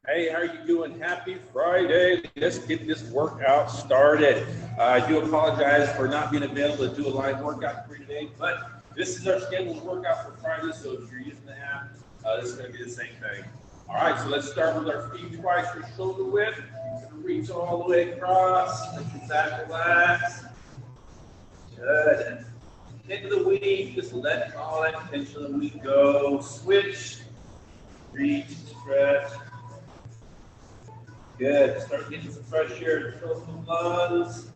Hey, how are you doing? Happy Friday. Let's get this workout started. I do apologize for not being available to do a live workout for you today, but this is our scheduled workout for Friday, so if you're using the app, this is going to be the same thing. All right, so let's start with our feet twice for shoulder width. Reach all the way across. Let your back relax. Good. Into the week, just let all that tension of the week go. Switch. Reach, stretch. Good. Start getting some fresh air. Fill some lungs.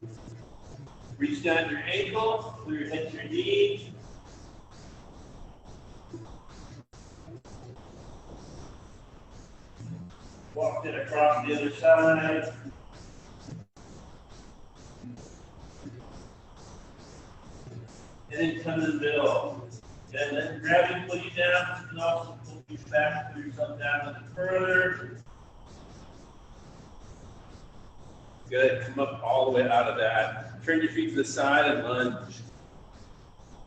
Reach down to your ankle. Clear your head to your knee. Walk it across the other side. And then come to the middle. And then gravity pull you down. You can also pull you back, pull yourself down a little further. Good. Come up all the way out of that. Turn your feet to the side and lunge.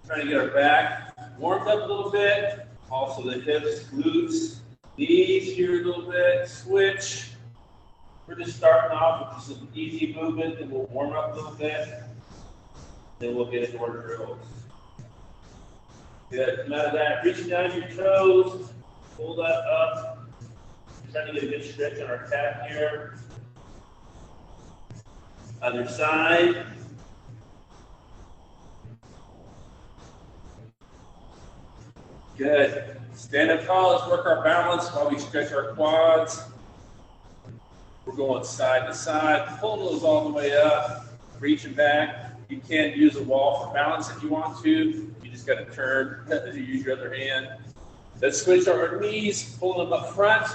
Trying to get our back warmed up a little bit. Also the hips, glutes, knees here a little bit. Switch. We're just starting off with some easy movement, and we'll warm up a little bit. Then we'll get into our drills. Good. Come out of that. Reaching down your toes. Pull that up. Trying to get a good stretch on our calf here. Other side. Good. Stand up tall. Let's work our balance while we stretch our quads. We're going side to side. Pull those all the way up. Reaching back. You can use a wall for balance if you want to. You just got to turn. Use your other hand. Let's switch our knees. Pull them up front.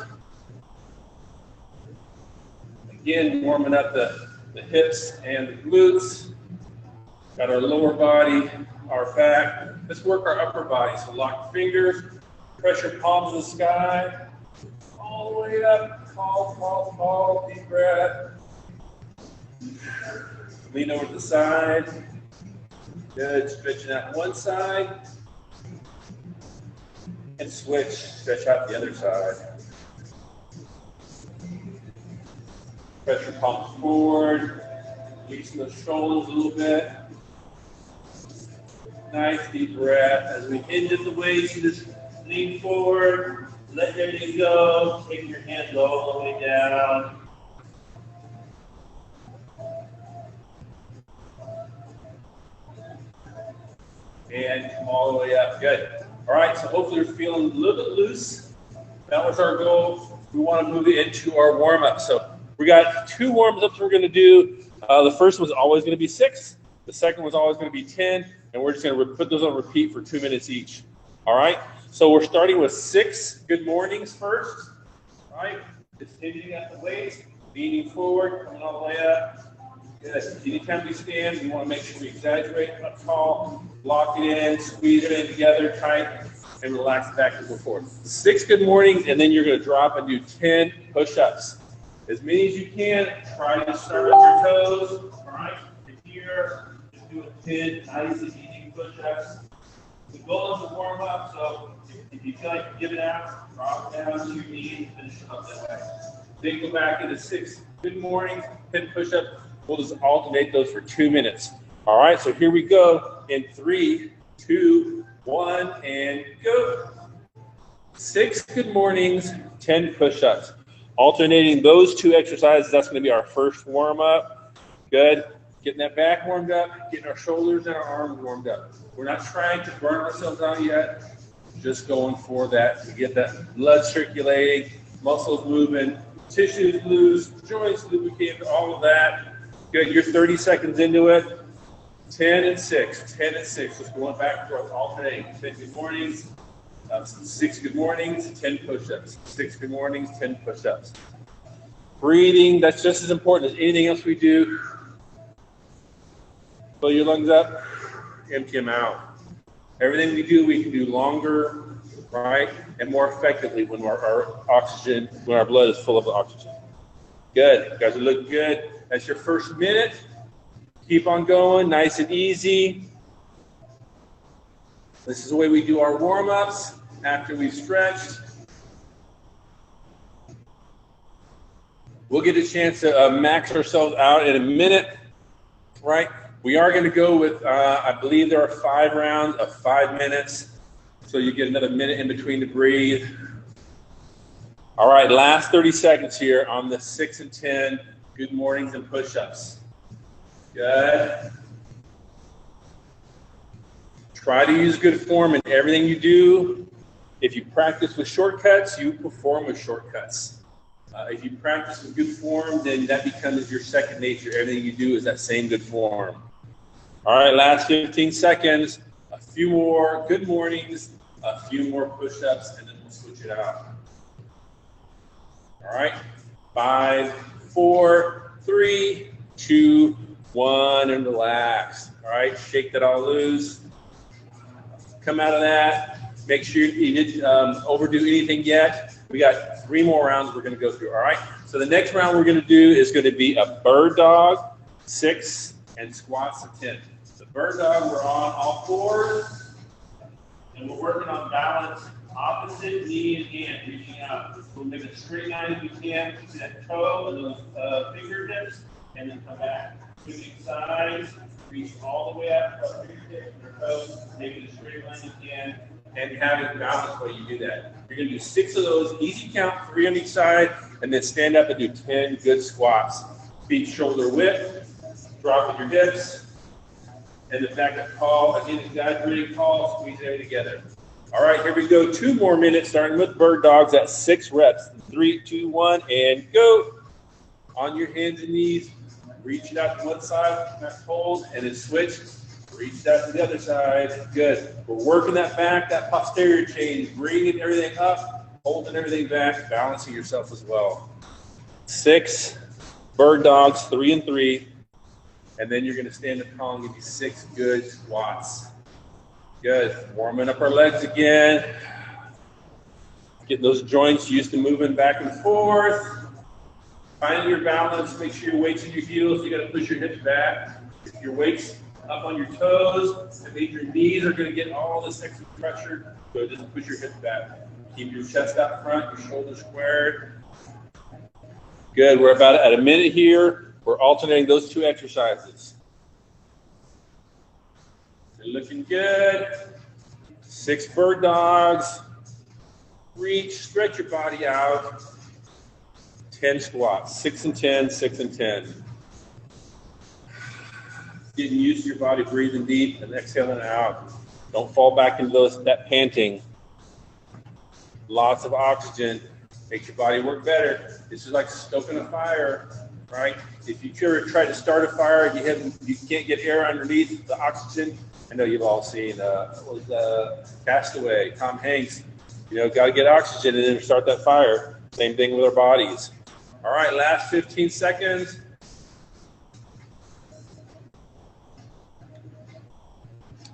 Again, warming up the hips and the glutes. Got our lower body, our back. Let's work our upper body. So lock fingers, pressure palms to the sky, all the way up, tall, deep breath. Lean over to the side. Good, stretching out one side. And switch, stretch out the other side. Pressure palms forward, releasing the shoulders a little bit. Nice deep breath. As we into the waist, you just lean forward, let everything go, take your hands all the way down. And come all the way up. Good. All right, so hopefully you're feeling a little bit loose. That was our goal. We want to move into our warm-up. So we got two warm-ups we're going to do. The first one's always going to be 6. The second one's always going to be 10. And we're just going to put those on repeat for 2 minutes each. All right? So we're starting with 6 good mornings first. All right? Just hitting at the waist, leaning forward, coming all the way up. Good. Anytime we stand, we want to make sure we exaggerate up tall, lock it in, squeeze it in together tight, and relax back and forth. 6 good mornings, and then you're going to drop and do 10 push-ups. As many as you can. Try to start at your toes. All right? And here, just do a 10 nice and easy push-ups. The goal is to warm up, so if you feel like you're giving out, drop down to your knees and finish up that way. Then go back into 6 good mornings, 10 push-ups. We'll just alternate those for 2 minutes. All right, so here we go in 3, 2, 1, and go. 6 good mornings, 10 push-ups. Alternating those 2 exercises, that's going to be our first warm-up. Good. Getting that back warmed up, getting our shoulders and our arms warmed up. We're not trying to burn ourselves out yet. Just going for that to get that blood circulating, muscles moving, tissues loose, joints lubricated, all of that. Good. You're 30 seconds into it. 10 and 6. 10 and 6. Just going back and forth, alternating. 10 good mornings. 6 good mornings, 10 push-ups. 6 good mornings, 10 push-ups. Breathing, that's just as important as anything else we do. Fill your lungs up, empty them out. Everything we do, we can do longer, right? And more effectively when our oxygen, when our blood is full of oxygen. Good. You guys are looking good. That's your first minute. Keep on going, nice and easy. This is the way we do our warm-ups after we've stretched. We'll get a chance to max ourselves out in a minute, right? We are going to go with, I believe there are 5 rounds of 5 minutes. So you get another minute in between to breathe. All right, last 30 seconds here on the 6 and 10 good mornings and push-ups. Good. Try to use good form in everything you do. If you practice with shortcuts, you perform with shortcuts. If you practice with good form, then that becomes your second nature. Everything you do is that same good form. All right, last 15 seconds. A few more good mornings, a few more push-ups, and then we'll switch it out. All right, 5, 4, 3, 2, 1, and relax. All right, shake that all loose. Come out of that. Make sure you didn't overdo anything yet. We got 3 more rounds we're going to go through. All right, so the next round we're going to do is going to be a bird dog, 6, and squats of 10. The bird dog, we're on all 4s, and we're working on balance. Opposite knee and hand, reaching out. We'll make a straight line if we can. See that toe and those fingertips, and then come back. Switching sides, reach all the way up, fingertips and your toes, make it a straight line if you can, and have it balanced while you do that. You're going to do 6 of those, easy count, 3 on each side, and then stand up and do 10 good squats. Feet shoulder width, drop with your hips, and the back up tall. Again, exaggerating tall, squeeze everything together. All right, here we go. 2 more minutes, starting with bird dogs at 6 reps. 3, 2, 1, and go. On your hands and knees, reach it out to one side, hold, and then switch. Reach it out to the other side. Good. We're working that back, that posterior chain, bringing everything up, holding everything back, balancing yourself as well. 6 bird dogs, 3 and 3, and then you're going to stand up tall and give you 6 good squats. Good. Warming up our legs again. Getting those joints used to moving back and forth. Finding your balance. Make sure your weight's in your heels. You got to push your hips back. If your weight's up on your toes, that means your knees are going to get all this extra pressure. So just push your hips back. Keep your chest out front, your shoulders squared. Good. We're about at a minute here. We're alternating those 2 exercises. Looking good. 6 bird dogs. Reach, stretch your body out. 10 squats. 6 and 10, 6 and 10. Getting used to your body, breathing deep and exhaling out. Don't fall back into that panting. Lots of oxygen. Makes your body work better. This is like stoking a fire, right? If you ever try to start a fire and you can't get air underneath the oxygen, I know you've all seen Castaway, Tom Hanks. You know, got to get oxygen and then start that fire. Same thing with our bodies. All right, last 15 seconds.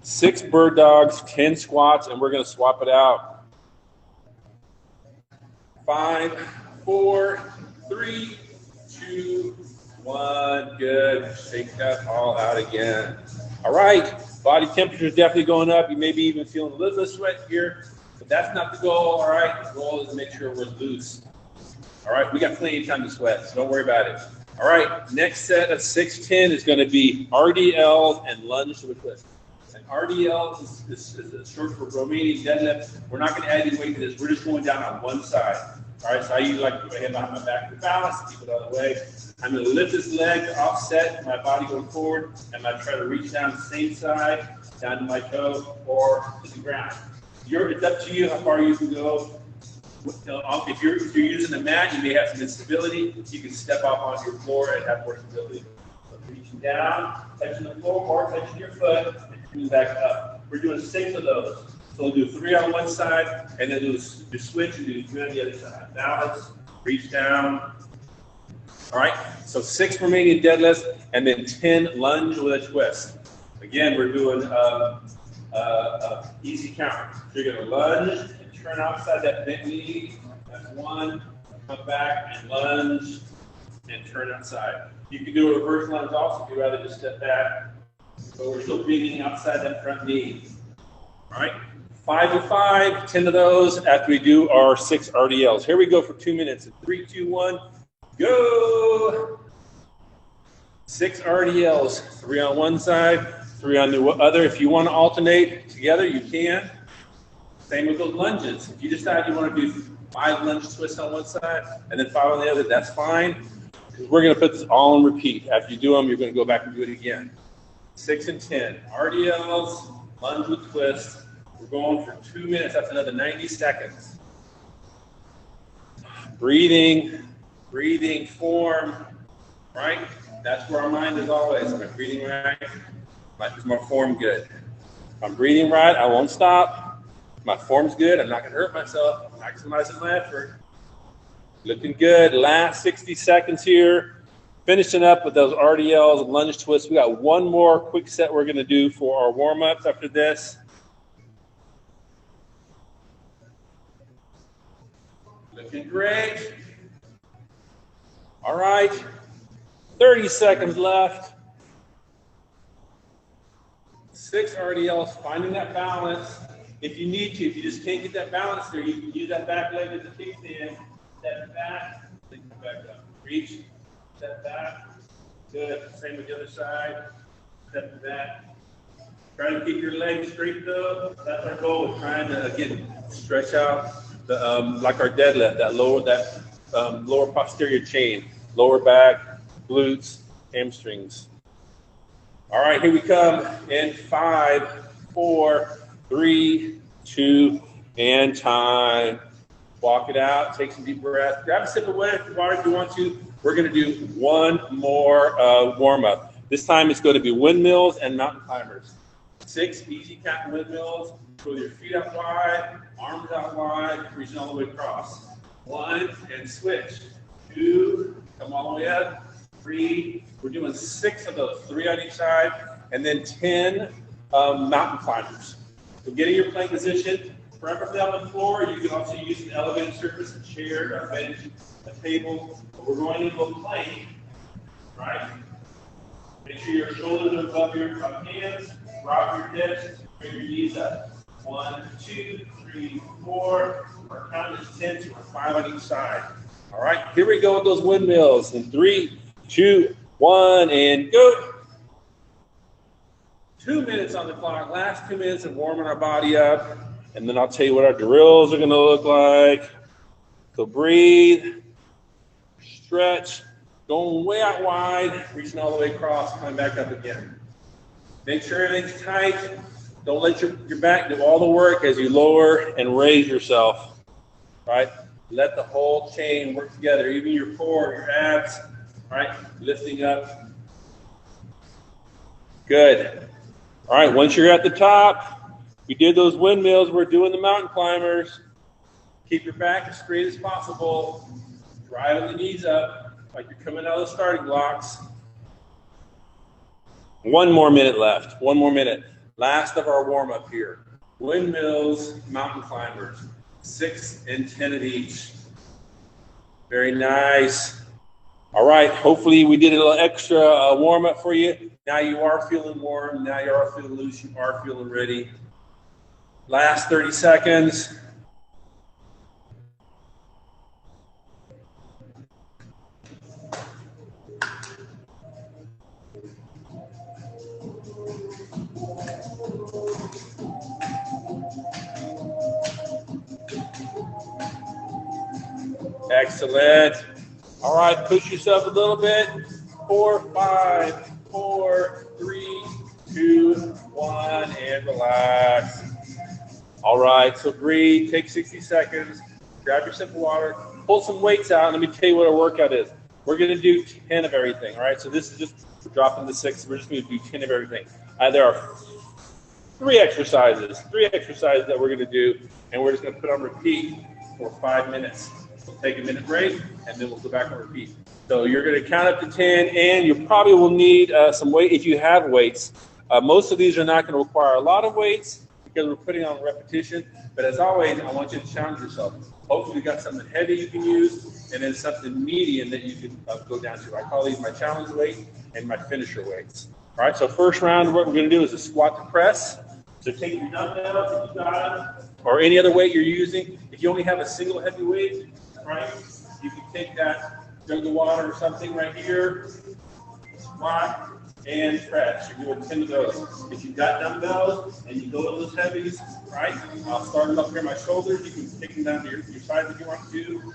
Six bird dogs, 10 squats, and we're going to swap it out. 5, 4, 3, 2, 1. Good. Shake that all out again. All right. Body temperature is definitely going up. You may be even feeling a little bit of sweat here, but that's not the goal. All right. The goal is to make sure we're loose. All right. We got plenty of time to sweat, so don't worry about it. All right. Next set of 6-10 is going to be RDLs and lunge to a twist. And RDL is short for Romanian deadlift. We're not going to add any weight to this. We're just going down on one side. All right, so I usually like to put my hand behind my back for balance, keep it out of the way. I'm going to lift this leg to offset my body going forward. I'm going to try to reach down the same side, down to my toe, or to the ground. It's up to you how far you can go. If you're using a mat, you may have some instability. You can step up on your floor and have more stability. So reaching down, touching the floor, or touching your foot, and coming back up. We're doing 6 of those. So we'll do 3 on one side, and then do switch and do 3 on the other side. Balance, reach down. All right, so 6 Romanian deadlifts, and then 10 lunge with a twist. Again, we're doing easy count. So you're going to lunge and turn outside that bent knee. That's 1. Come back and lunge and turn outside. You can do a reverse lunge also if you'd rather just step back. But we're still breathing outside that front knee. All right, 5 and 5, 10 of those after we do our 6 RDLs. Here we go for 2 minutes. 3, 2, 1. go. 6 RDLs, 3 on one side, 3 on the other. If you want to alternate together, you can. Same with those lunges. If you decide you want to do 5 lunge twists on one side and then 5 on the other, that's fine. Because we're going to put this all on repeat. After you do them, you're going to go back and do it again. 6 and 10. RDLs, lunge with twists. We're going for 2 minutes. That's another 90 seconds. Breathing, form, right? That's where our mind is always. Am I breathing right? Is my form good? If I'm breathing right, I won't stop. My form's good. I'm not going to hurt myself. Maximizing my effort. Looking good. Last 60 seconds here. Finishing up with those RDLs and lunge twists. We got one more quick set we're going to do for our warm-ups after this. Looking great. All right. 30 seconds left. 6 RDLs, finding that balance. If you need to, if you just can't get that balance there, you can use that back leg as a kickstand. Step back, back up. Reach, step back. Good. Same with the other side. Step back. Try to keep your legs straight though. That's our goal. We're trying to, again, stretch out the like our deadlift, that lower posterior chain, lower back, glutes, hamstrings. All right, here we come in 5, 4, 3, 2, and time. Walk it out, take some deep breaths. Grab a sip of water if you want to. We're gonna do one more warm-up. This time it's gonna be windmills and mountain climbers. 6 easy cat windmills. Pull your feet up wide, arms out wide, reaching all the way across. 1, and switch. 2, come all the way up. 3, we're doing 6 of those, 3 on each side, and then 10 mountain climbers. So get in your plank position, preferably on the floor. You can also use an elevated surface, a chair, a bench, a table. But we're going into a plank, right? Make sure your shoulders are above your hands, drop your hips, bring your knees up. 1, 2, 3, 4. Our count is 10, so we're 5 on each side. All right, here we go with those windmills. In 3, 2, 1, and go. 2 minutes on the clock. Last 2 minutes of warming our body up. And then I'll tell you what our drills are going to look like. So breathe, stretch, going way out wide, reaching all the way across, coming back up again. Make sure everything's tight. Don't let your back do all the work as you lower and raise yourself, right? Let the whole chain work together, even your core, your abs, right? Lifting up. Good. All right, once you're at the top, we did those windmills, we're doing the mountain climbers. Keep your back as straight as possible. Drive the knees up like you're coming out of the starting blocks. 1 more minute left, 1 more minute. Last of our warm-up here. Windmills, mountain climbers. 6 and 10 of each. Very nice. All right, hopefully we did a little extra warm-up for you. Now you are feeling warm, now you are feeling loose, you are feeling ready. Last 30 seconds. Excellent. All right, push yourself a little bit. 4, 5, 4, 3, 2, 1, and relax. All right, so breathe, take 60 seconds, grab your sip of water, pull some weights out, and let me tell you what our workout is. We're gonna do 10 of everything, all right? So this is just, we're dropping the 6, we're just gonna do 10 of everything. There are 3 exercises that we're gonna do, and we're just gonna put on repeat for 5 minutes. We'll take a minute break, and then we'll go back and repeat. So you're gonna count up to 10, and you probably will need some weight if you have weights. Most of these are not gonna require a lot of weights because we're putting on repetition, but as always, I want you to challenge yourself. Hopefully you got something heavy you can use, and then something medium that you can go down to. I call these my challenge weight and my finisher weights. All right, so first round, what we're gonna do is a squat to press. So take your dumbbells if you got them, or any other weight you're using. If you only have a single heavy weight, right, you can take that jug of water or something right here. Squat and press. You're doing 10 of those. If you've got dumbbells and you go to those heavies, right? I'll start them up here on my shoulders. You can take them down to your sides if you want to do.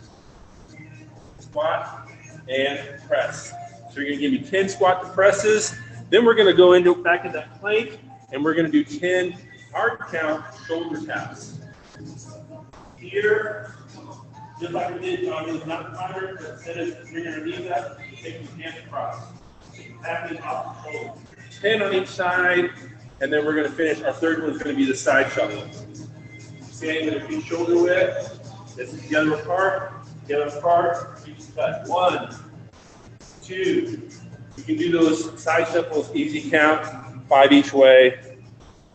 Squat and press. So you're going to give me 10 squat to presses. Then we're going to go back into that plank, and we're going to do 10 hard count shoulder taps. Here, just like we did on the mountain climber, but instead of bringing our knees up, take your hands across. Tapping off the shoulder. 10 on each side, and then we're going to finish. Our third one is going to be the side shuffle. Standing with our feet shoulder width. This is together apart. Together apart. Each cut. 1, 2. You can do those side shuffles, easy count, 5 each way.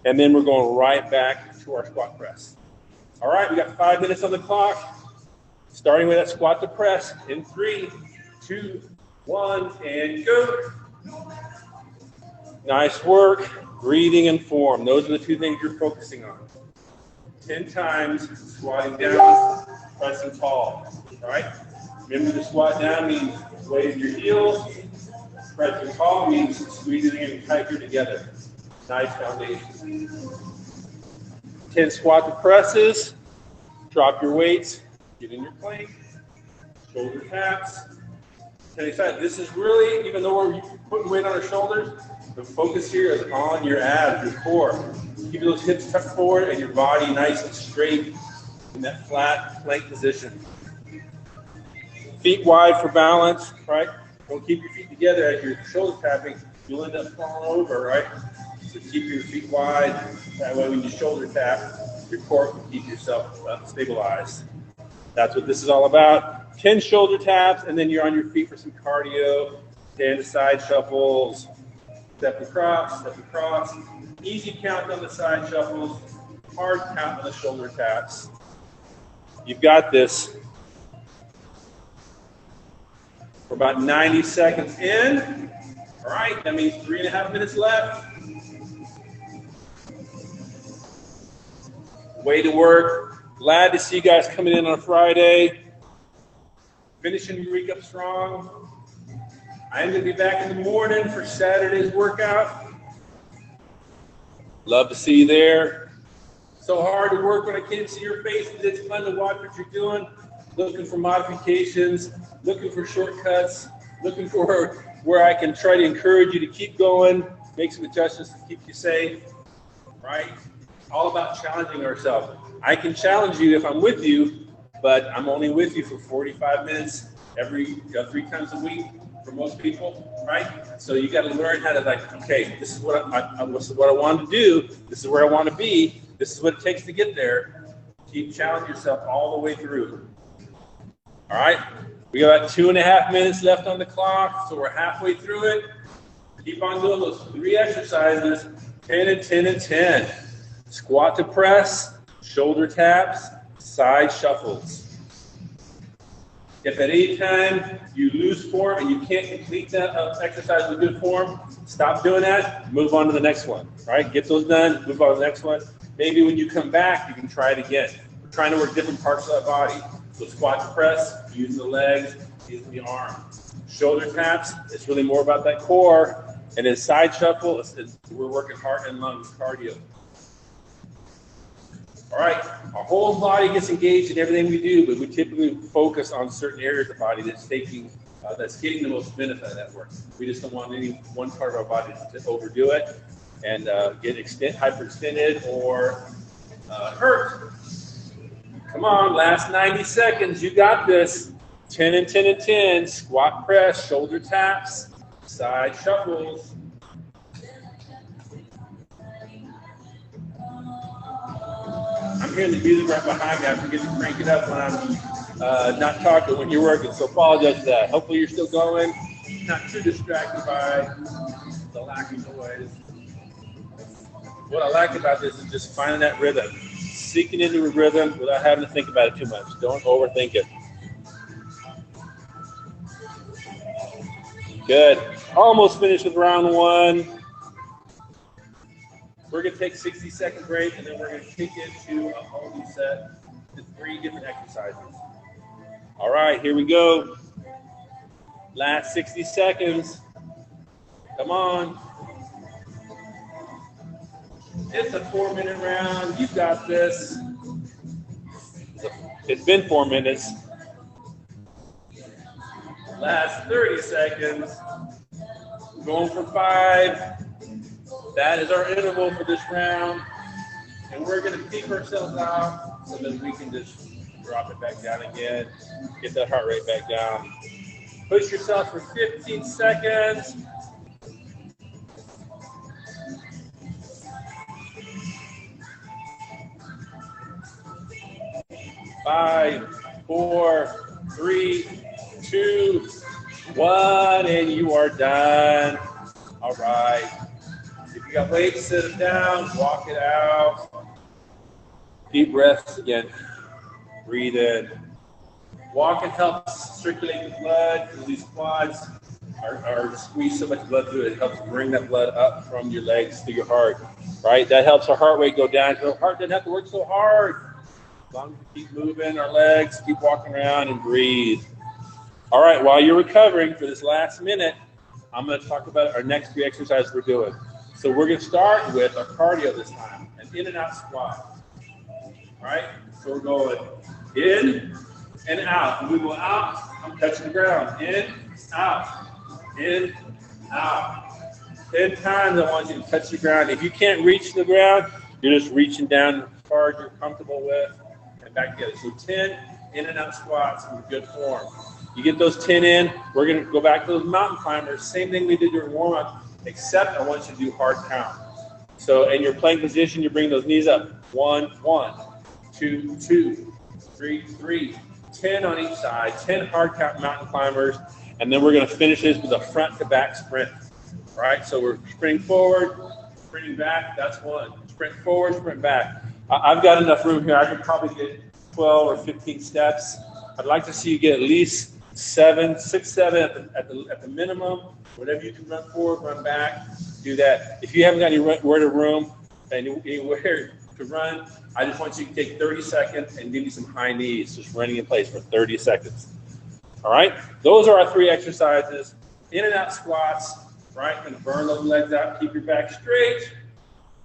And then we're going right back to our squat press. All right, we got 5 minutes on the clock. Starting with that squat to press in 3, 2, 1, and go. Nice work. Breathing and form. Those are the 2 things you're focusing on. 10 times squatting down, pressing tall. All right? Remember, the squat down means weighting your heels. Pressing tall means squeezing in tighter together. Nice foundation. 10 squat to presses. Drop your weights. Get in your plank. Shoulder taps. This is really, even though we're putting weight on our shoulders, the focus here is on your abs, your core. Keep those hips tucked forward and your body nice and straight in that flat plank position. Feet wide for balance, right? Don't keep your feet together as you're shoulder tapping. You'll end up falling over, right? So keep your feet wide. That way when you shoulder tap, your core can keep yourself stabilized. That's what this is all about. 10 shoulder taps, and then you're on your feet for some cardio. 10 side shuffles. Step across, step across. Easy count on the side shuffles. Hard count on the shoulder taps. You've got this. We're about 90 seconds in. All right, that means 3.5 minutes left. Way to work. Glad to see you guys coming in on Friday. Finishing your week up strong. I am going to be back in the morning for Saturday's workout. Love to see you there. So hard to work when I can't see your face, but it's fun to watch what you're doing. Looking for modifications, looking for shortcuts, looking for where I can try to encourage you to keep going, make some adjustments to keep you safe, right? All about challenging ourselves. I can challenge you if I'm with you, but I'm only with you for 45 minutes every 3 times a week for most people, right? So you got to learn how to okay, this is what I want to do. This is where I want to be. This is what it takes to get there. Keep challenging yourself all the way through. All right, we got about 2.5 minutes left on the clock, so we're halfway through it. Keep on doing those 3 exercises, 10 and 10 and 10. Squat to press, shoulder taps, side shuffles. If at any time you lose form and you can't complete that exercise with good form, stop doing that, move on to the next one. All right, get those done, move on to the next one. Maybe when you come back, you can try it again. We're trying to work different parts of the body. So squat to press, using the legs, using the arms. Shoulder taps, it's really more about that core. And then side shuffle, we're working heart and lungs cardio. All right, our whole body gets engaged in everything we do, but we typically focus on certain areas of the body that's getting the most benefit of that work. We just don't want any one part of our body to overdo it and get hyperextended or hurt. Come on, last 90 seconds. You got this. 10 and 10 and 10. Squat press, shoulder taps, side shuffles. I'm hearing the music right behind me. I forget to crank it up when I'm not talking when you're working, so apologize for that. Hopefully you're still going. Not too distracted by the lack of noise. What I like about this is just finding that rhythm. Seeking into a rhythm without having to think about it too much. Don't overthink it. Good. Almost finished with round 1. We're going to take a 60-second break, and then we're going to kick into a whole new set to 3 different exercises. All right, here we go. Last 60 seconds. Come on. It's a 4-minute round. You got this. It's been 4 minutes. Last 30 seconds. Going for 5. That is our interval for this round. And we're going to peak ourselves out so that we can just drop it back down again. Get that heart rate back down. Push yourself for 15 seconds. 5, 4, 3, 2, 1, and you are done. All right. If you got weights, sit them down, walk it out. Deep breaths again. Breathe in. Walking helps circulate the blood because these quads are squeeze so much blood through it. It helps bring that blood up from your legs to your heart, right? That helps our heart rate go down so the heart doesn't have to work so hard. As long as we keep moving our legs, keep walking around and breathe. All right, while you're recovering for this last minute, I'm going to talk about our next 3 exercises we're doing. So we're going to start with our cardio this time, an in and out squat. All right, so we're going in and out. When we go out, I'm touching the ground. In, out, in, out. 10 times I want you to touch the ground. If you can't reach the ground, you're just reaching down as far as you're comfortable with and back together. So 10 in and out squats in good form. You get those 10 in, we're going to go back to those mountain climbers. Same thing we did during warm-up, except I want you to do hard count. So in your plank position, you bring those knees up. 1, 1, 2, 2, 3, 3. 10 on each side, 10 hard count mountain climbers, and then we're going to finish this with a front to back sprint. All right, so we're sprinting forward, sprinting back, that's 1. Sprint forward, sprint back. I've got enough room here. I can probably get 12 or 15 steps. I'd like to see you get at least 7, 6, 7 at the minimum. Whatever you can run forward, run back, do that. If you haven't got anywhere to room, anywhere to run, I just want you to take 30 seconds and give me some high knees, just running in place for 30 seconds. All right, those are our 3 exercises. In and out squats, right? Going to burn those legs out, keep your back straight.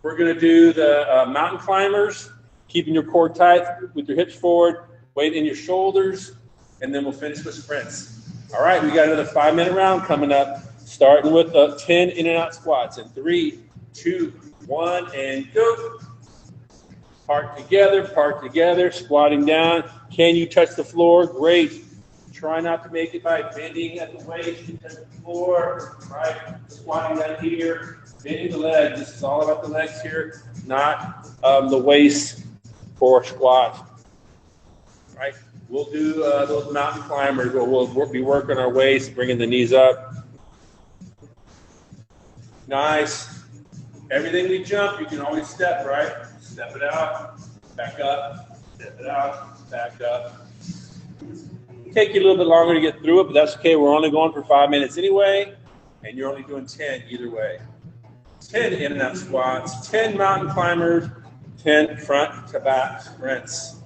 We're going to do the mountain climbers, keeping your core tight with your hips forward, weight in your shoulders, and then we'll finish with sprints. All right, we got another 5-minute round coming up, starting with 10 in and out squats. In 3, 2, 1, and go. Park together, squatting down. Can you touch the floor? Great. Try not to make it by bending at the waist. You touch the floor, right? Squatting down here, bending the legs. This is all about the legs here, not the waist for squat. Right? We'll do those mountain climbers where we'll be working our waist, bringing the knees up. Nice. Everything we jump, you can always step, right? Step it out, back up, step it out, back up. It'll take you a little bit longer to get through it, but that's okay. We're only going for 5 minutes anyway, and you're only doing 10 either way. 10 in and out squats, 10 mountain climbers, 10 front to back sprints.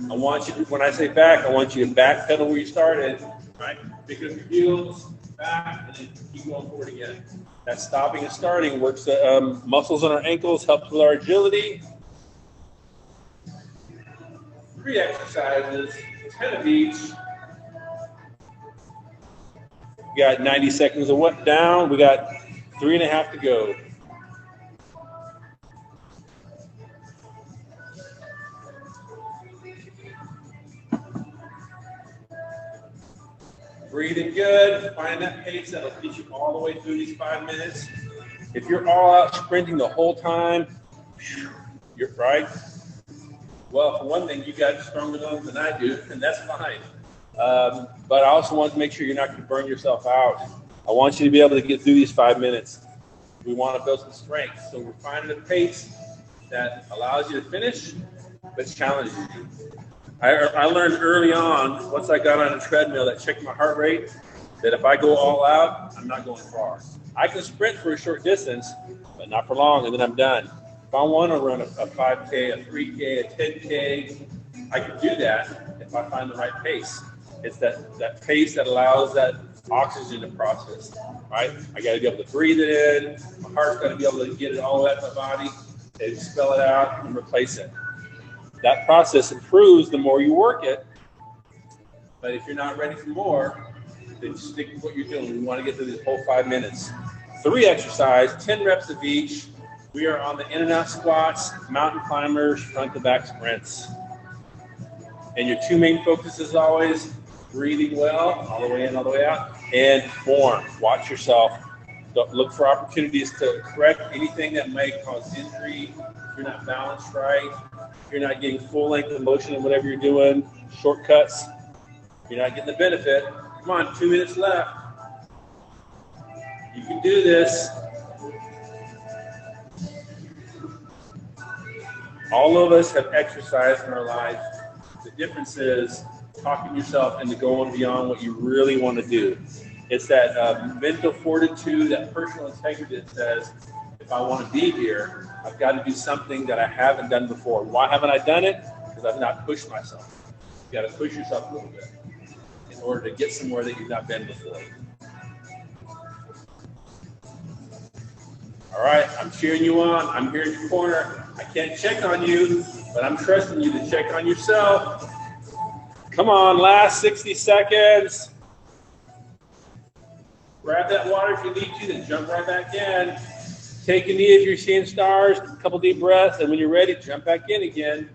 I want you to, when I say back, I want you to back pedal where you started, right? Pick up your heels, back, and then keep going forward again. That stopping and starting works the muscles on our ankles, helps with our agility. 3 exercises, 10 of each. We got 90 seconds of what down. We got 3.5 to go. Breathing good, find that pace that'll get you all the way through these 5 minutes. If you're all out sprinting the whole time, you're right. Well, for one thing, you got stronger lungs than I do, and that's fine. But I also want to make sure you're not going to burn yourself out. I want you to be able to get through these 5 minutes. We want to build some strength. So we're finding a pace that allows you to finish, but challenges you. I learned early on, once I got on a treadmill that checked my heart rate, that if I go all out, I'm not going far. I can sprint for a short distance, but not for long, and then I'm done. If I want to run a 5K, a 3K, a 10K, I can do that if I find the right pace. It's that pace that allows that oxygen to process, right? I got to be able to breathe it in. My heart's got to be able to get it all out of my body and expel it out and replace it. That process improves the more you work it. But if you're not ready for more, then stick with what you're doing. We want to get to this whole 5 minutes. 3 exercises, 10 reps of each. We are on the in and out squats, mountain climbers, front to back sprints. And your 2 main focuses always, breathing well, all the way in, all the way out, and form. Watch yourself. Look for opportunities to correct anything that may cause injury. If you're not balanced right, if you're not getting full length of motion in whatever you're doing, shortcuts, you're not getting the benefit. Come on, 2 minutes left. You can do this. All of us have exercised in our life. The difference is talking yourself into going beyond what you really want to do. It's that mental fortitude, that personal integrity that says, if I want to be here, I've got to do something that I haven't done before. Why haven't I done it? Because I've not pushed myself. You got to push yourself a little bit in order to get somewhere that you've not been before. All right, I'm cheering you on. I'm here in your corner. I can't check on you, but I'm trusting you to check on yourself. Come on, last 60 seconds. Grab that water if you need to, then jump right back in. Take a knee if you're seeing stars, a couple deep breaths, and when you're ready, jump back in again.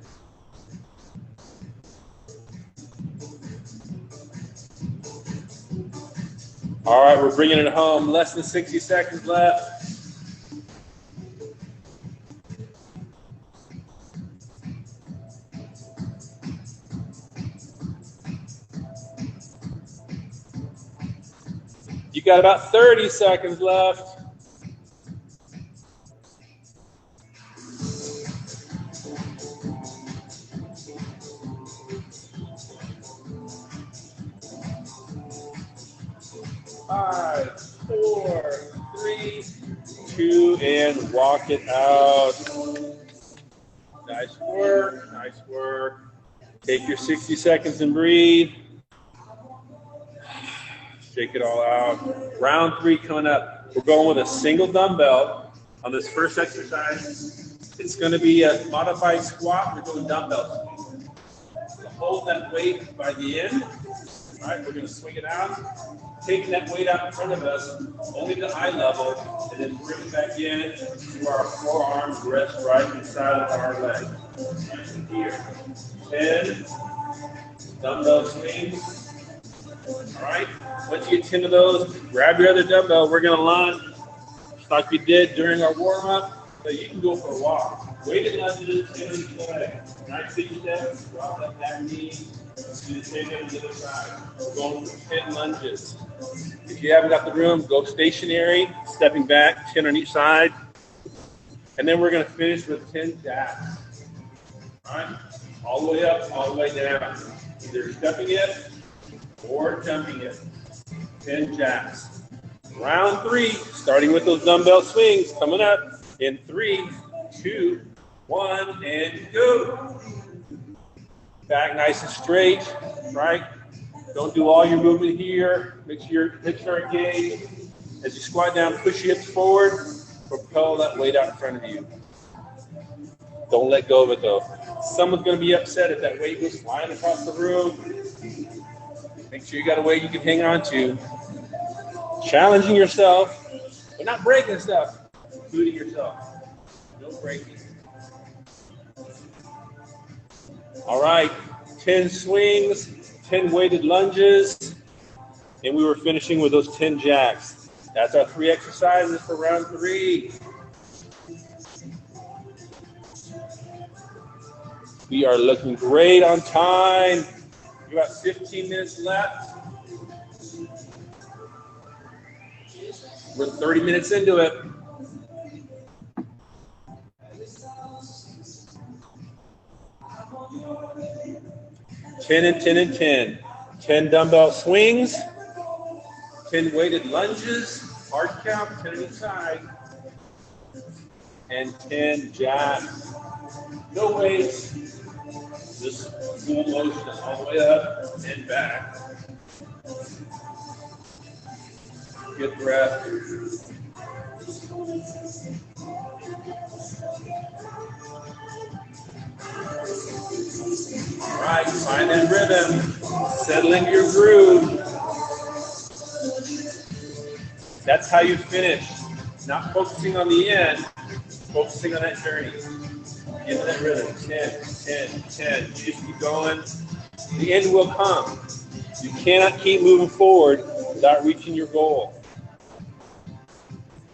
All right, we're bringing it home. Less than 60 seconds left. You got about 30 seconds left. Five, 4, 3, 2, and walk it out. Nice work, nice work. Take your 60 seconds and breathe. Shake it all out. Round 3 coming up. We're going with a single dumbbell on this first exercise. It's going to be a modified squat. We're doing dumbbells. So hold that weight by the end. All right, we're going to swing it out. Taking that weight out in front of us, only to eye level, and then bring it back in to our forearms rest right inside of our leg. Nice and here. 10 dumbbell swings. All right, once you get 10 of those, grab your other dumbbell. We're going to lunge just like we did during our warm-up. So you can go for a walk. Weighted lunges, 10 on each leg. Nice big step, drop that back knee, do the same thing on the other side. We're going for 10 lunges. If you haven't got the room, go stationary, stepping back, 10 on each side. And then we're going to finish with 10 jacks. All right, all the way up, all the way down. Either stepping it or jumping it. 10 jacks. Round 3, starting with those dumbbell swings, coming up in 3, 2, 1, and go. Back nice and straight, right? Don't do all your movement here. Make sure your hips are engaged. As you squat down, push your hips forward. Propel that weight out in front of you. Don't let go of it though. Someone's going to be upset if that weight goes flying across the room. Make sure you got a weight you can hang on to. Challenging yourself, but not breaking stuff. Including yourself. No breaking. All right, 10 swings, 10 weighted lunges, and we were finishing with those 10 jacks. That's our 3 exercises for round 3. We are looking great on time. We got 15 minutes left. We're 30 minutes into it. 10 and 10 and 10. 10 dumbbell swings, 10 weighted lunges, hard count, 10 on each side, and 10 jacks. No weights, just full motion all the way up and back. Good breath. All right, find that rhythm. Settle into your groove. That's how you finish. Not focusing on the end, focusing on that journey. Get into that rhythm. 10, 10, 10. You just keep going. The end will come. You cannot keep moving forward without reaching your goal.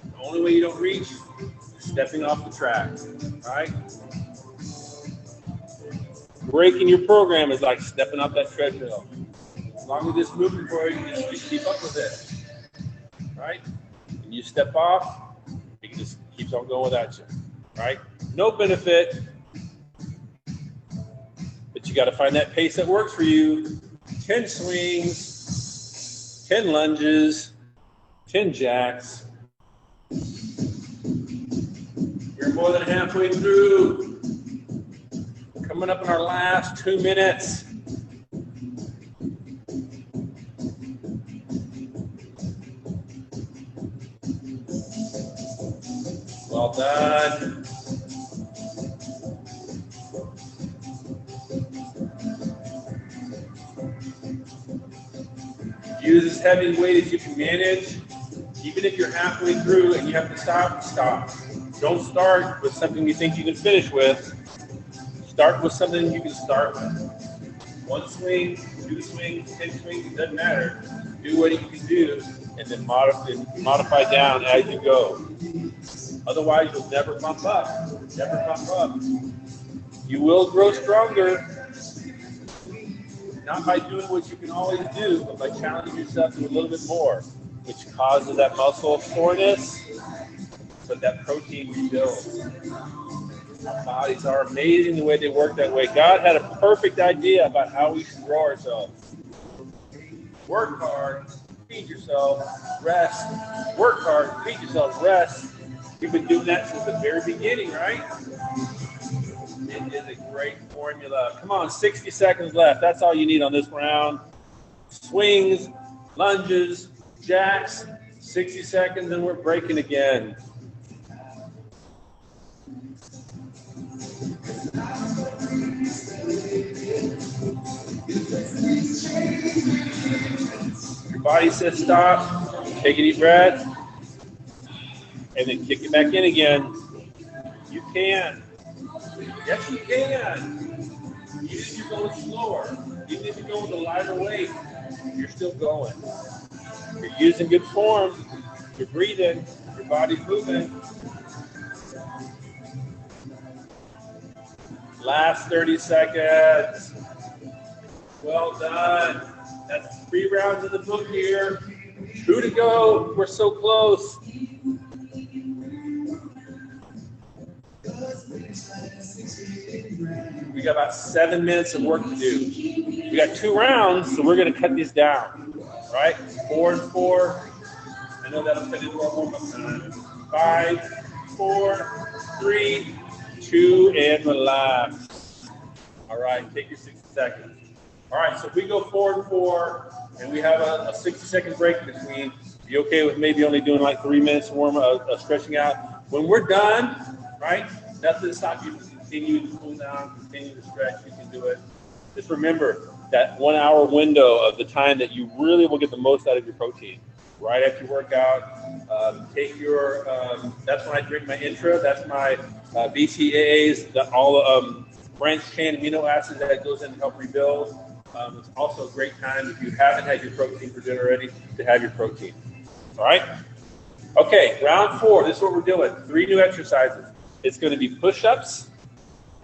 The only way you don't reach is stepping off the track. All right? Breaking your program is like stepping off that treadmill. As long as it's moving for you, you just keep up with it. Right? When you step off, it just keeps on going without you. Right? No benefit, but you got to find that pace that works for you. 10 swings, 10 lunges, 10 jacks. We're more than halfway through. Coming up in our last 2 minutes. Well done. Use as heavy weight as you can manage. Even if you're halfway through and you have to stop, stop. Don't start with something you think you can finish with. Start with something you can start with. 1 swing, 2 swings, 10 swings, it doesn't matter. Do what you can do and then modify down as you go. Otherwise, you'll never pump up. Never pump up. You will grow stronger, not by doing what you can always do, but by challenging yourself to do a little bit more, which causes that muscle soreness, but that protein rebuilds. Our bodies are amazing the way they work that way. God had a perfect idea about how we should grow ourselves. Work hard, feed yourself, rest. Work hard, feed yourself, rest. We've been doing that since the very beginning, right? It is a great formula. Come on, 60 seconds left. That's all you need on this round. Swings, lunges, jacks, 60 seconds, and we're breaking again. Your body says stop. Take a deep breath. And then kick it back in again. You can. Yes, you can. Even if you're going slower, even if you're going with a lighter weight, you're still going. You're using good form. You're breathing. Your body's moving. Last 30 seconds. Well done. That's 3 rounds in the book here. 2 to go. We're so close. We got about 7 minutes of work to do. We got 2 rounds, so we're going to cut these down. Right? 4 and 4. I know that'll fit into our warm-up time. 5, 4, 3, 2, and relax. All right, take your 60 seconds. All right, so if we go 4 and 4, and we have a 60-second break in between, be okay with maybe only doing like 3 minutes warm-up, stretching out. When we're done, right, nothing to stop you from continuing to cool down, continue to stretch. You can do it. Just remember that 1 hour window of the time that you really will get the most out of your protein. Right after you work out, take your, that's when I drink my Intra. That's my BCAAs, all branched chain amino acids that goes in to help rebuild. It's also a great time if you haven't had your protein for dinner already to have your protein. All right? Okay, round 4. This is what we're doing. 3 new exercises. It's going to be push-ups.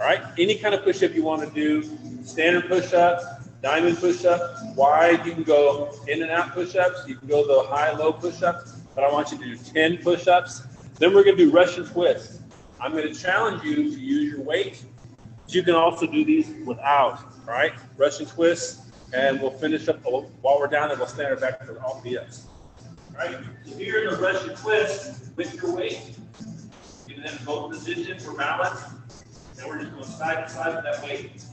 All right? Any kind of push-up you want to do. Standard push-up, diamond push-up, wide. You can go in and out push-ups. You can go the high-low push-ups. But I want you to do 10 push-ups. Then we're going to do Russian twists. I'm going to challenge you to use your weight. But you can also do these without. All right? Russian twists. And we'll finish up while we're down, and we'll stand it back for all BS. All right? So here in the Russian twist with your weight. Get in both positions for balance. And we're just going side to side with that weight.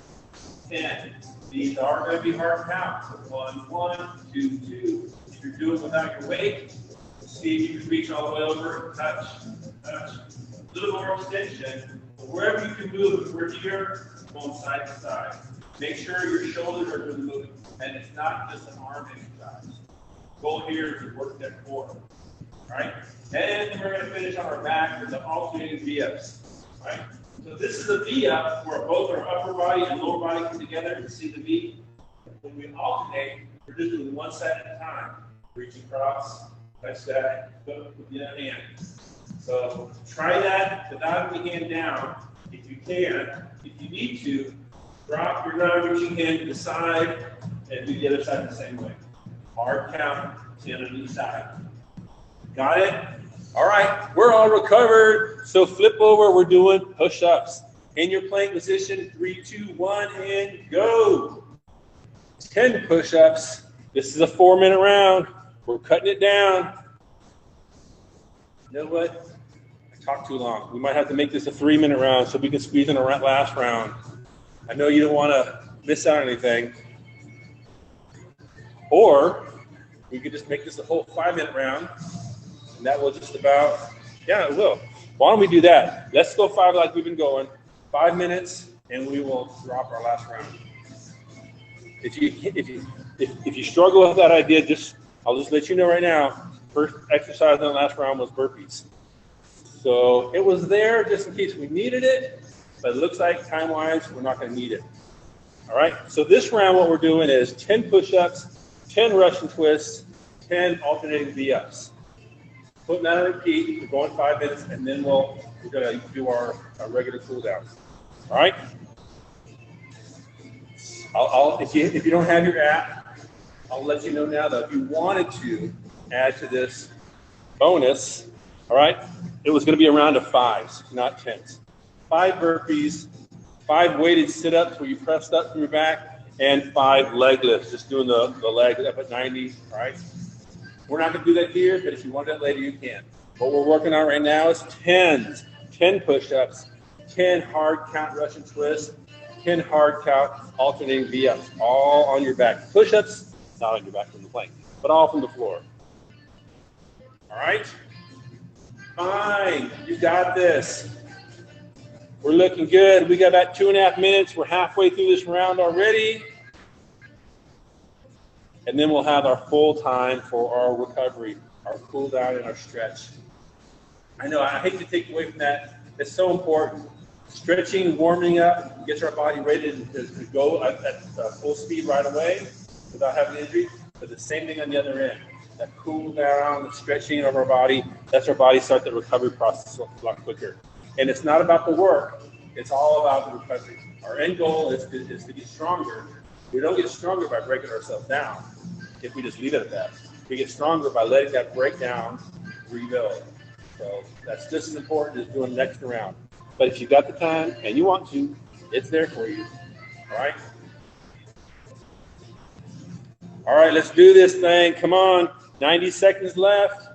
10. These are going to be hard counts. So 1, 1, 2, 2. If you're doing without your weight, See if you can reach all the way over, touch, touch. A little more extension. Wherever you can move, if we're here, going side to side. Make sure your shoulders are doing the movement, and it's not just an arm exercise. Goal here is to work that core. All right? And then we're going to finish on our back with the alternating V-ups. All right? So this is a V-up where both our upper body and lower body come together. You see the V? When we alternate, we're just doing one side at a time. Reach across, touch that, put the other hand. So try that without the hand down. If you can, if you need to, drop your non-reaching hand to the side and do the other side the same way. Hard count, stand on each side. Got it? All right, we're all recovered. So flip over, we're doing push-ups. In your plank position, 3, 2, 1, and go. 10 push-ups. This is a 4-minute round. We're cutting it down. You know what? I talked too long. We might have to make this a 3-minute round so we can squeeze in a last round. I know you don't want to miss out on anything. Or we could just make this a whole 5-minute round. And that will just about, yeah, it will. Why don't we do that? Let's go 5 like we've been going. 5 minutes, and we will drop our last round. If you struggle with that idea, I'll just let you know right now. First exercise in the last round was burpees. So it was there just in case we needed it, but it looks like time-wise we're not going to need it. All right. So this round, what we're doing is 10 push-ups, 10 Russian twists, 10 alternating V-ups. Putting that on repeat. We're going 5 minutes, and then we're going to do our regular cool down. All right. If you don't have your app, I'll let you know now that if you wanted to add to this bonus, all right, it was going to be a round of 5s, not 10s. 5 burpees, 5 weighted sit-ups where you pressed up from your back, and 5 leg lifts, just doing the leg up at 90, all right? We're not going to do that here, but if you want that later, you can. What we're working on right now is 10s, 10 push-ups, 10 hard count Russian twists, 10 hard count alternating V-ups, all on your back. Push-ups, not on your back from the plank, but all from the floor. All right? Fine, you got this. We're looking good. We got about 2.5 minutes. We're halfway through this round already. And then we'll have our full time for our recovery, our cool down and our stretch. I know, I hate to take away from that. It's so important. Stretching, warming up, gets our body ready to go at full speed right away without having injury. But the same thing on the other end. That cool down, the stretching of our body, lets our body start the recovery process a lot quicker. And it's not about the work. It's all about the recovery. Our end goal is to get stronger. We don't get stronger by breaking ourselves down if we just leave it at that. We get stronger by letting that break down, rebuild. So that's just as important as doing the next round. But if you've got the time and you want to, it's there for you. All right? All right, let's do this thing. Come on. 90 seconds left.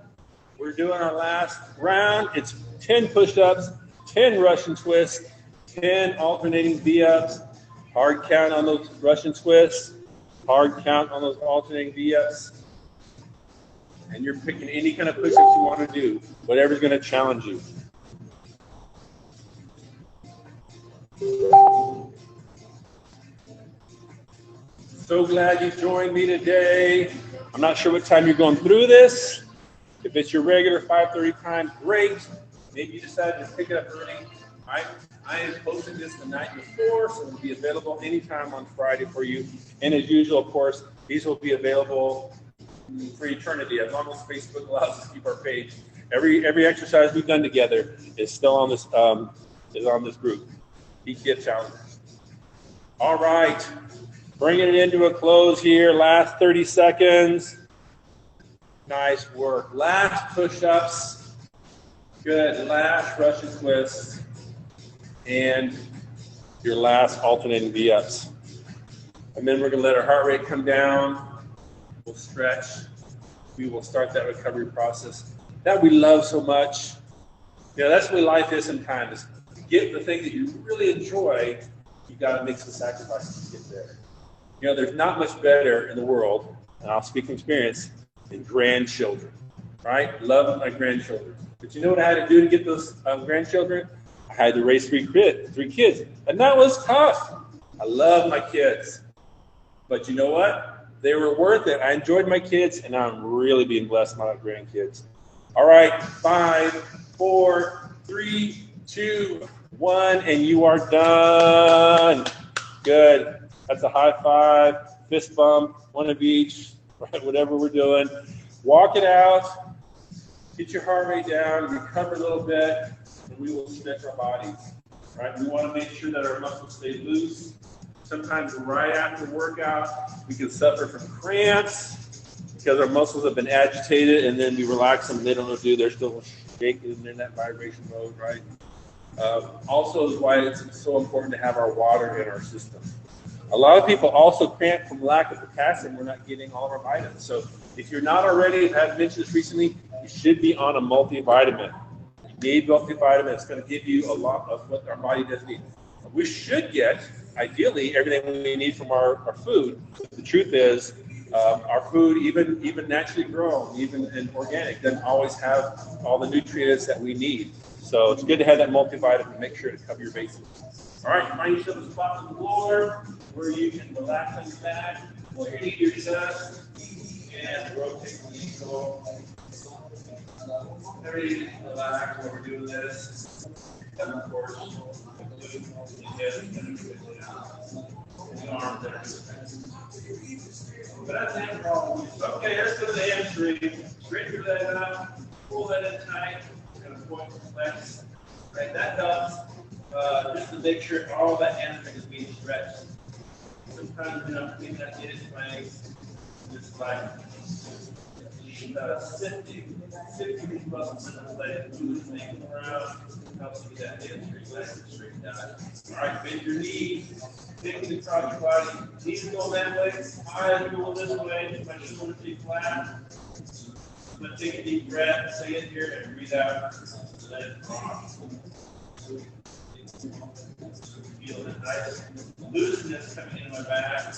We're doing our last round. It's 10 push-ups, 10 Russian twists, 10 alternating V-ups. Hard count on those Russian twists. Hard count on those alternating V-ups. And you're picking any kind of push-ups you want to do, whatever's going to challenge you. So glad you joined me today. I'm not sure what time you're going through this. If it's your regular 5:30 time, great. Maybe you decided to pick it up early. I am posting this the night before, so it'll be available anytime on Friday for you. And as usual, of course, these will be available for eternity, as long as Facebook allows us to keep our page. Every exercise we've done together is still on this group. ETF Challenge. All right, bringing it into a close here. Last 30 seconds. Nice work. Last push-ups. Good. Last Russian twists. And your last alternating V-ups. And then we're going to let our heart rate come down. We'll stretch. We will start that recovery process that we love so much. You know, that's what life is sometimes. To get the thing that you really enjoy, you got to make some sacrifices to get there. You know, there's not much better in the world, and I'll speak from experience, than grandchildren. right? Love my grandchildren. But you know what I had to do to get those grandchildren? I had to raise three kids. And that was tough. I love my kids. But you know what? They were worth it. I enjoyed my kids, and I'm really being blessed by my grandkids. All right, 5, 4, 3, 2, 1, and you are done. Good. That's a high five, fist bump, one of each, right? Whatever we're doing. Walk it out. Get your heart rate down. Recover a little bit, and we will stretch our bodies. Right? We want to make sure that our muscles stay loose. Sometimes right after workout, we can suffer from cramps because our muscles have been agitated, and then we relax them, and they don't know what to do. They're still shaking, and they're in that vibration mode, right? Also is why it's so important to have our water in our system. A lot of people also cramp from lack of potassium. We're not getting all of our vitamins. So if you're not already, I've mentioned this recently, you should be on a multivitamin. You need multivitamin. It's going to give you a lot of what our body does need. We should get, ideally, everything we need from our food. The truth is, our food, even naturally grown, even in organic, doesn't always have all the nutrients that we need. So it's good to have that multivitamin. Make sure to cover your bases. All right, find yourself a spot on the floor where you can relax on your back, pull your knee to your chest, and rotate the ankle. Everybody relax while we're doing this. And of course, the head and the arms there. But that's the problem. Okay, let's go to the hamstring. Straighten that up, pull that in tight, and point the flex. Right, that helps just to make sure all that hamstring is being stretched. Sometimes we not get it right, just like sifting these muscles in the leg, moving things around, helps you get that hamstring nice and straightened out. All right, bend your knees, bend across your body, knees go that way, eyes go this way, my shoulders stay flat. I'm going to take a deep breath, say it here, and breathe out. Let it drop. Feel the nice looseness coming in my back.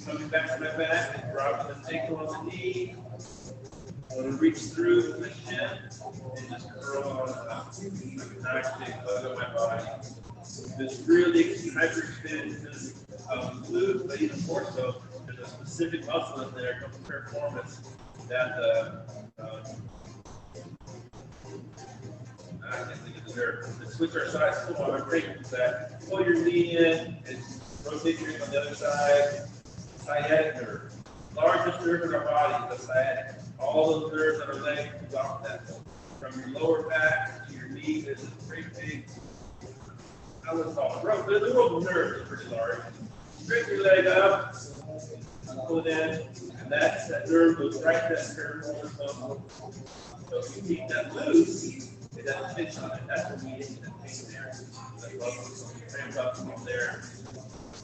Coming back to my back and dropping the ankle on the knee. I'm going to reach through the shin and just curl on up. Nice big hug on my body. This really hyperextension of the glute, but even more so, there's a specific muscle in there from performance that I can't think of the nerve. Let's switch our sides. Come on, I'm breaking that. Pull your knee in and rotate your knee on the other side. Sciatic nerve. Largest nerve in our body is the sciatic. All those nerves that are linked off that. From your lower back to your knee, there's a great big, I would call it, the world of nerves is pretty large. Straighten your leg up, pull it in, and that nerve goes right to that piriformis muscle. So if you keep that loose, it doesn't pinch on it. That's what we get in that pain there. That muscle cramps up from there.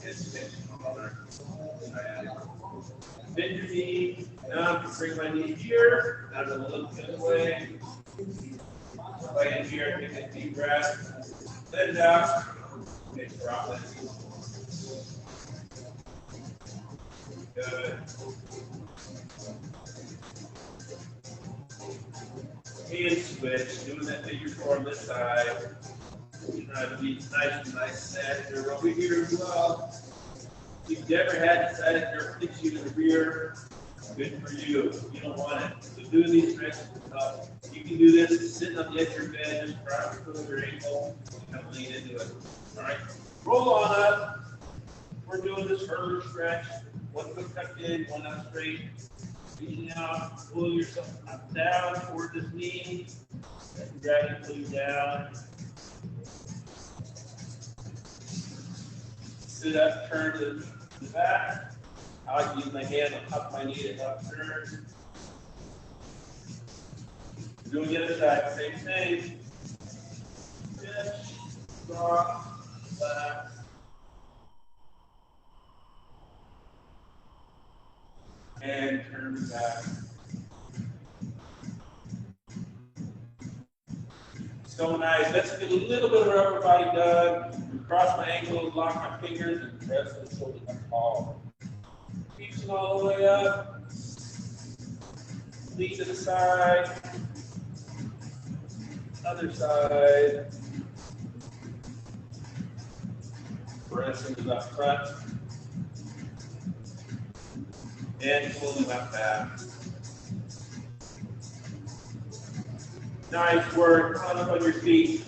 It's pinch on there. Bend your knee. Now I'm going to bring my knee here. I'm going to look the other way. Right in here, take a deep breath. Let it out. Okay, drop it. Good. Hand switch, doing that figure 4 on this side. Try to be nice sciatic nerve over here as well. If you've never had sciatic nerve fix you to the rear, good for you. You don't want it. So doing these stretches is tough. You can do this sitting on the edge of your bed, just grab your foot or your ankle, and kind of lean into it. All right, roll on up. We're doing this further stretch. One foot tucked in, one out straight. Reaching out, pull yourself up down toward this knee. And gravity pull you down. Sit up, turn to the back. I like to use my hand on top of my knee to help turn. Doing the other side, same thing. Pinch, drop, relax. And turn back. So nice. Let's get a little bit of our upper body done. Cross my ankles, lock my fingers, and press the shoulders up tall. Reaching all the way up. knee to the side, other side. Pressing to the front. And pulling that back. Nice work. Up on your feet.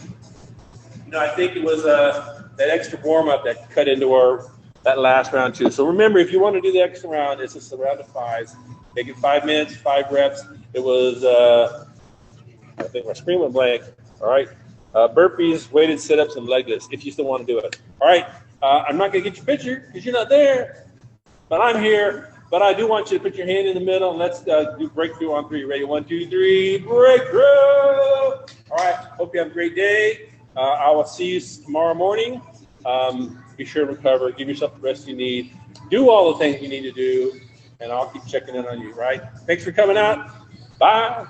You know, I think it was that extra warm-up that cut into that last round too. So remember, if you want to do the extra round, it's just a round of 5s. Make it 5 minutes, 5 reps. It was, I think my screen went blank. All right. Burpees, weighted sit-ups, and leg lifts, if you still want to do it. All right. I'm not going to get your picture because you're not there, but I'm here. But I do want you to put your hand in the middle, and let's do breakthrough on 3. Ready? 1, 2, 3, breakthrough. All right. Hope you have a great day. I will see you tomorrow morning. Be sure to recover. Give yourself the rest you need. Do all the things you need to do, and I'll keep checking in on you, right? Thanks for coming out. Bye.